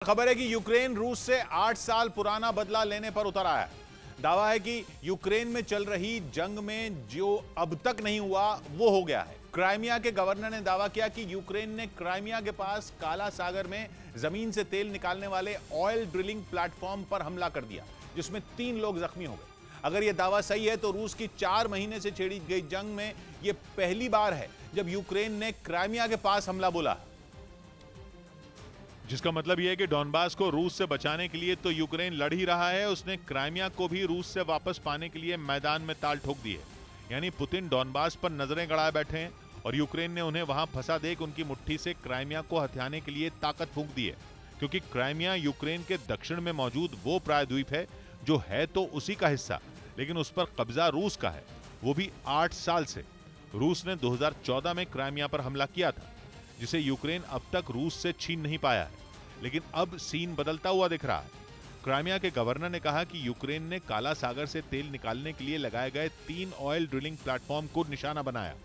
खबर है कि यूक्रेन रूस से 8 साल पुराना बदला लेने पर उतर आया है। दावा है कि यूक्रेन में चल रही जंग में जो अब तक नहीं हुआ वो हो गया है। क्राइमिया के गवर्नर ने दावा किया कि यूक्रेन ने क्राइमिया के पास काला सागर में जमीन से तेल निकालने वाले ऑयल ड्रिलिंग प्लेटफॉर्म पर हमला कर दिया, जिसमें 3 लोग जख्मी हो गए। अगर यह दावा सही है तो रूस की 4 महीने से छेड़ी गई जंग में यह पहली बार है जब यूक्रेन ने क्राइमिया के पास हमला बोला, जिसका मतलब यह है कि डॉनबास को रूस से बचाने के लिए तो यूक्रेन लड़ ही रहा है, उसने क्राइमिया को भी रूस से वापस पाने के लिए मैदान में ताल ठोक दी है। यानी पुतिन डॉनबास पर नजरें गड़ाए बैठे हैं और यूक्रेन ने उन्हें वहां फंसा देख उनकी मुट्ठी से क्राइमिया को हथियाने के लिए ताकत फूंक दी है। क्योंकि क्राइमिया यूक्रेन के दक्षिण में मौजूद वो प्रायद्वीप है जो है तो उसी का हिस्सा, लेकिन उस पर कब्जा रूस का है, वो भी 8 साल से। रूस ने 2014 में क्राइमिया पर हमला किया था, जिसे यूक्रेन अब तक रूस से छीन नहीं पाया है। लेकिन अब सीन बदलता हुआ दिख रहा है। क्राइमिया के गवर्नर ने कहा कि यूक्रेन ने काला सागर से तेल निकालने के लिए लगाए गए 3 ऑयल ड्रिलिंग प्लेटफॉर्म को निशाना बनाया,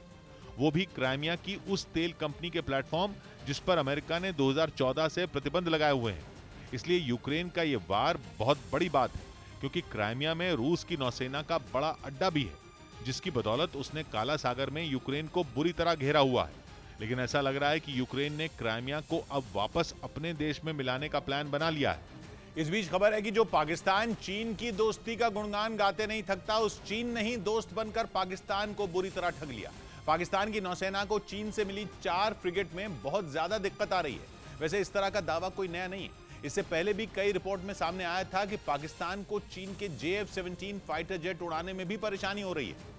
वो भी क्राइमिया की उस तेल कंपनी के प्लेटफॉर्म जिस पर अमेरिका ने 2014 से प्रतिबंध लगाए हुए हैं। इसलिए यूक्रेन का यह वार बहुत बड़ी बात है, क्योंकि क्राइमिया में रूस की नौसेना का बड़ा अड्डा भी है, जिसकी बदौलत उसने काला सागर में यूक्रेन को बुरी तरह घेरा हुआ है। लेकिन ऐसा लग रहा है कि यूक्रेन ने क्राइमिया को अब वापस अपने देश में मिलाने का प्लान बना लिया है। इस बीच खबर है कि जो पाकिस्तान चीन की दोस्ती का गुणगान गाते नहीं थकता, उस चीन ने ही दोस्त बनकर पाकिस्तान को बुरी तरह ठग लिया। पाकिस्तान की नौसेना को चीन से मिली 4 फ्रिगेट में बहुत ज्यादा दिक्कत आ रही है। वैसे इस तरह का दावा कोई नया नहीं है, इससे पहले भी कई रिपोर्ट में सामने आया था कि पाकिस्तान को चीन के JF-17 फाइटर जेट उड़ाने में भी परेशानी हो रही है।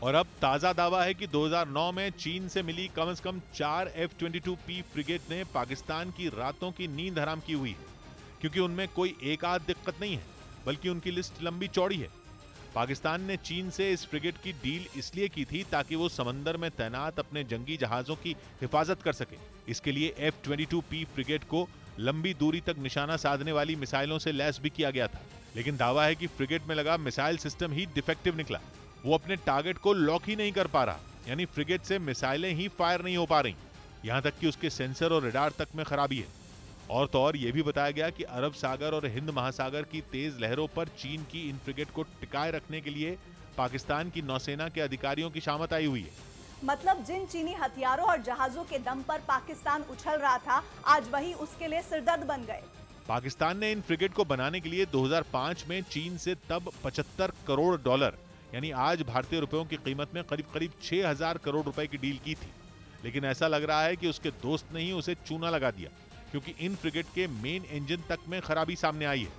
और अब ताजा दावा है कि 2009 में चीन से मिली कम से कम 4 F-22P फ्रिगेट ने पाकिस्तान की रातों की नींद हराम की हुई है, क्योंकि उनमें कोई एक आध दिक्कत नहीं है, बल्कि उनकी लिस्ट लंबी चौड़ी है। पाकिस्तान ने चीन से इस फ्रिगेट की डील इसलिए की थी ताकि वो समंदर में तैनात अपने जंगी जहाजों की हिफाजत कर सके। इसके लिए F-22P फ्रिगेट को लंबी दूरी तक निशाना साधने वाली मिसाइलों से लैस भी किया गया था। लेकिन दावा है कि फ्रिगेट में लगा मिसाइल सिस्टम ही डिफेक्टिव निकला, वो अपने टारगेट को लॉक ही नहीं कर पा रहा। यानी फ्रिगेट से मिसाइलें ही फायर नहीं हो पा रही, यहां तक कि उसके सेंसर और रडार तक में खराबी है। और तो और यह भी बताया गया कि अरब सागर और हिंद महासागर की तेज लहरों पर चीन की इन फ्रिगेट को टिकाए रखने के लिए पाकिस्तान की नौसेना के अधिकारियों की शामत आई हुई है। मतलब जिन चीनी हथियारों और जहाजों के दम पर पाकिस्तान उछल रहा था, आज वही उसके लिए सिरदर्द बन गए। पाकिस्तान ने इन फ्रिगेट को बनाने के लिए 2005 में चीन से तब $75 करोड़, यानी आज भारतीय रुपयों की कीमत में करीब 6000 करोड़ रुपए की डील की थी। लेकिन ऐसा लग रहा है कि उसके दोस्त ने ही उसे चूना लगा दिया, क्योंकि इन फ्रिगेट के मेन इंजन तक में खराबी सामने आई है।